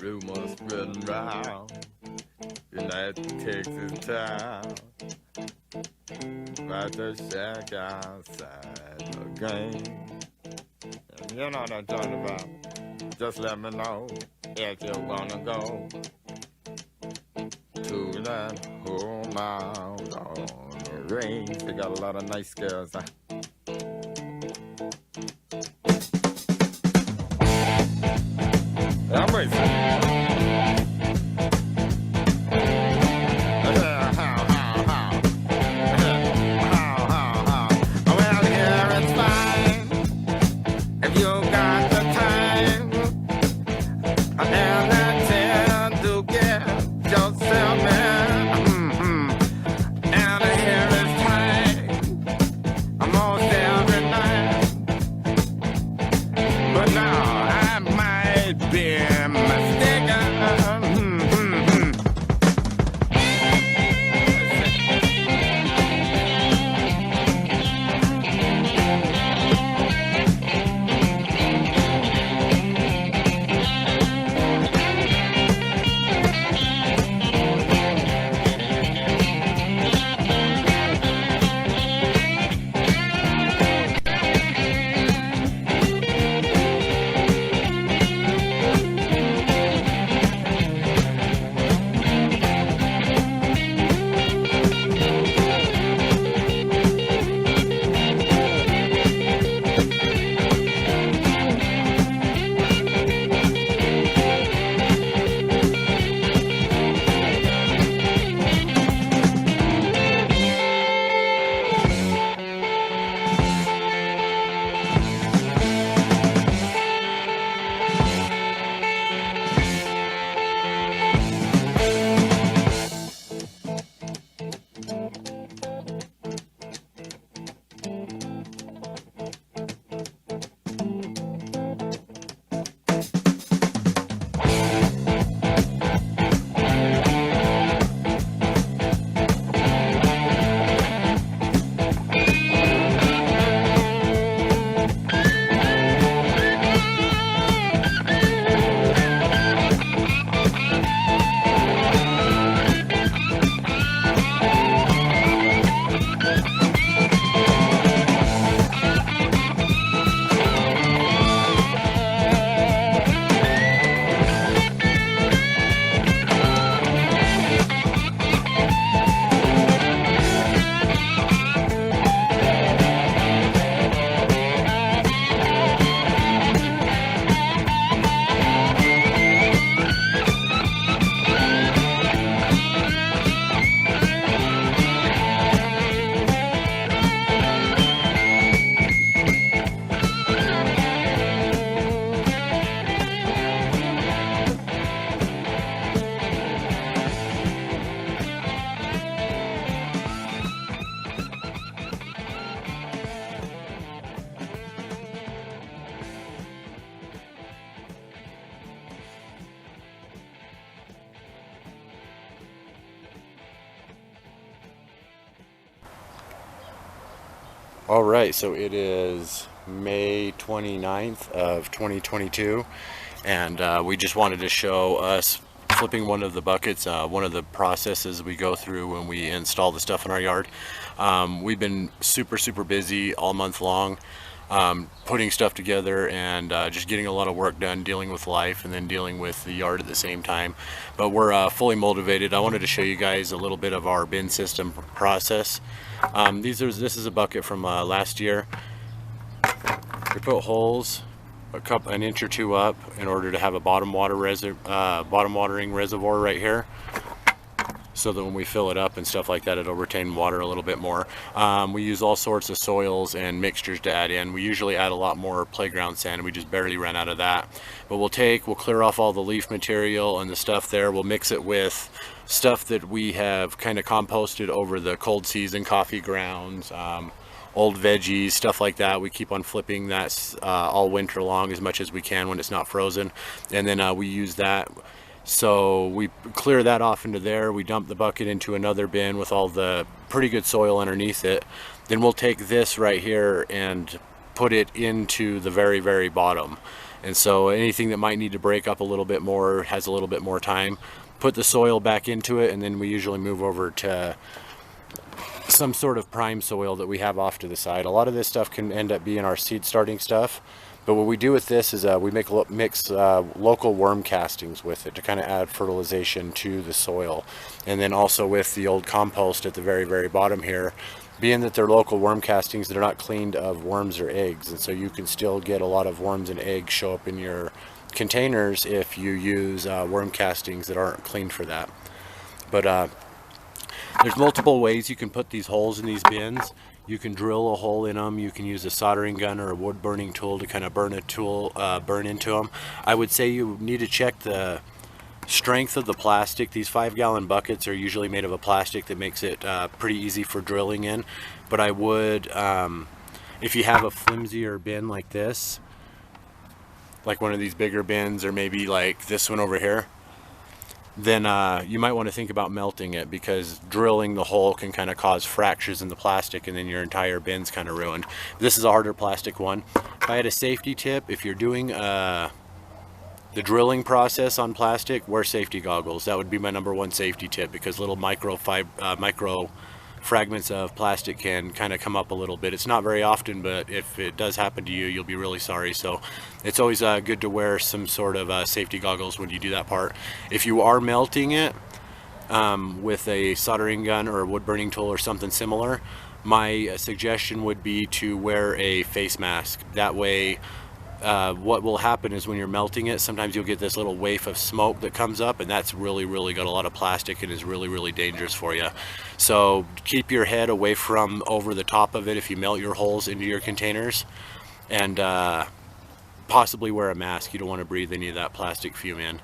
Rumors spreading round United Texas town about the shack outside the game. And you know what I'm talking about. Just let me know if you wanna go to that home out on the range. They got a lot of nice girls. I'm racing. All right, so it is May 29th of 2022, and we just wanted to show us flipping one of the buckets, one of the processes we go through when we install the stuff in our yard. We've been super busy all month long, putting stuff together and just getting a lot of work done, dealing with life and then dealing with the yard at the same time. But we're fully motivated. I wanted to show you guys a little bit of our bin system process. This is a bucket from last year. We put holes an inch or two up in order to have a bottom watering reservoir right here, so that when we fill it up and stuff like that, it'll retain water a little bit more. We use all sorts of soils and mixtures to add in. We usually add a lot more playground sand. We just barely ran out of that. But we'll clear off all the leaf material and the stuff there. We'll mix it with stuff that we have kind of composted over the cold season, coffee grounds, old veggies, stuff like that. We keep on flipping that all winter long as much as we can when it's not frozen. And then we use that So we clear that off into there. We dump the bucket into another bin with all the pretty good soil underneath it. Then we'll take this right here and put it into the very, very bottom. And so anything that might need to break up a little bit more, has a little bit more time, put the soil back into it, and then we usually move over to some sort of prime soil that we have off to the side. A lot of this stuff can end up being our seed starting stuff, but what we do with this is we mix local worm castings with it to kind of add fertilization to the soil. And then also with the old compost at the very, very bottom here, being that they're local worm castings, they're not cleaned of worms or eggs, and so you can still get a lot of worms and eggs show up in your containers if you use worm castings that aren't cleaned for that. But there's multiple ways you can put these holes in these bins. You can drill a hole in them. You can use a soldering gun or a wood burning tool to kind of burn into them. I would say you need to check the strength of the plastic. These 5-gallon buckets are usually made of a plastic that makes it pretty easy for drilling in. But I would, if you have a flimsier bin like this, like one of these bigger bins, or maybe like this one over here, then you might want to think about melting it, because drilling the hole can kind of cause fractures in the plastic and then your entire bin's kind of ruined. This is a harder plastic one. If I had a safety tip, if you're doing the drilling process on plastic, wear safety goggles. That would be my #1 safety tip, because little micro fragments of plastic can kind of come up a little bit. It's not very often, but if it does happen to you, you'll be really sorry. So it's always good to wear some sort of safety goggles when you do that part. If you are melting it with a soldering gun or a wood burning tool or something similar, my suggestion would be to wear a face mask. That way what will happen is when you're melting it, sometimes you'll get this little waft of smoke that comes up, and that's really got a lot of plastic and is really dangerous for you. So keep your head away from over the top of it if you melt your holes into your containers, and possibly wear a mask. You don't want to breathe any of that plastic fume in.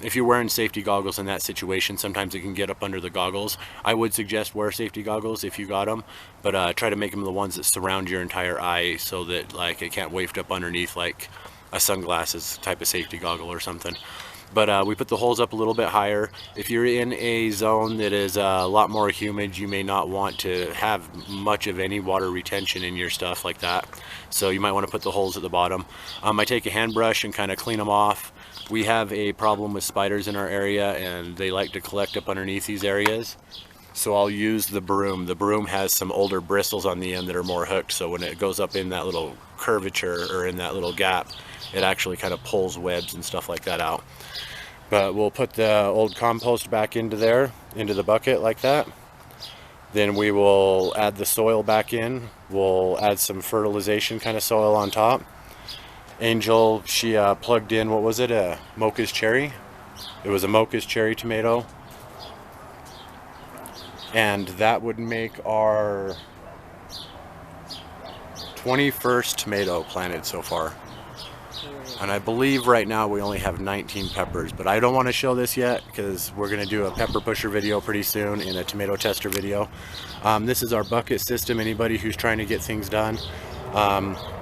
If you're wearing safety goggles in that situation, sometimes it can get up under the goggles. I would suggest wear safety goggles if you got them, but try to make them the ones that surround your entire eye, so that like it can't waft up underneath like a sunglasses type of safety goggle or something. But we put the holes up a little bit higher. If you're in a zone that is a lot more humid, you may not want to have much of any water retention in your stuff like that. So you might want to put the holes at the bottom. I take a hand brush and kind of clean them off. We have a problem with spiders in our area, and they like to collect up underneath these areas. So I'll use the broom. The broom has some older bristles on the end that are more hooked, so when it goes up in that little curvature or in that little gap, it actually kind of pulls webs and stuff like that out. But we'll put the old compost back into there, into the bucket like that. Then we will add the soil back in. We'll add some fertilization kind of soil on top. Angel, she plugged in, what was it, a Mocha's cherry? It was a Mocha's cherry tomato. And that would make our 21st tomato planted so far. And I believe right now we only have 19 peppers, but I don't want to show this yet because we're going to do a pepper pusher video pretty soon and a tomato tester video. This is our bucket system. Anybody who's trying to get things done.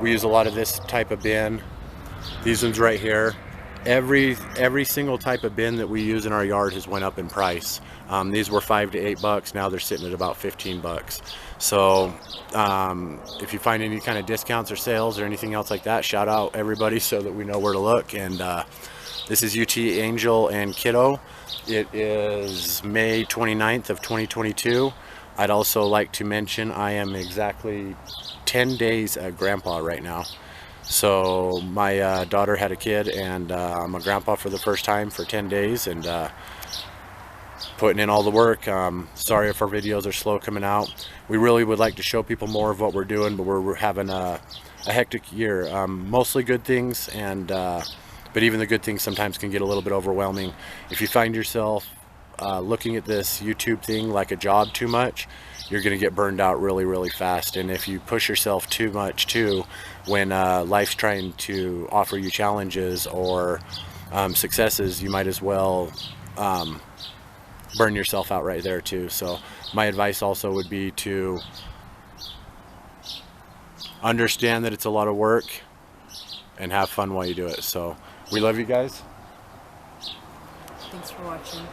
We use a lot of this type of bin. These ones right here. Every single type of bin that we use in our yard has went up in price. These were $5 to $8. Now they're sitting at about $15. So if you find any kind of discounts or sales or anything else like that, shout out everybody so that we know where to look. And this is UT Angel and Kiddo. It is May 29th of 2022. I'd also like to mention I am exactly 10 days a grandpa right now. So my daughter had a kid, and I'm a grandpa for the first time for 10 days, and putting in all the work. Sorry if our videos are slow coming out. We really would like to show people more of what we're doing, but we're having a hectic year. Mostly good things, and but even the good things sometimes can get a little bit overwhelming. If you find yourself looking at this YouTube thing like a job too much, you're going to get burned out really fast. And if you push yourself too much too, when life's trying to offer you challenges or successes, you might as well burn yourself out right there too. So my advice also would be to understand that it's a lot of work and have fun while you do it. So we love you guys. Thanks for watching.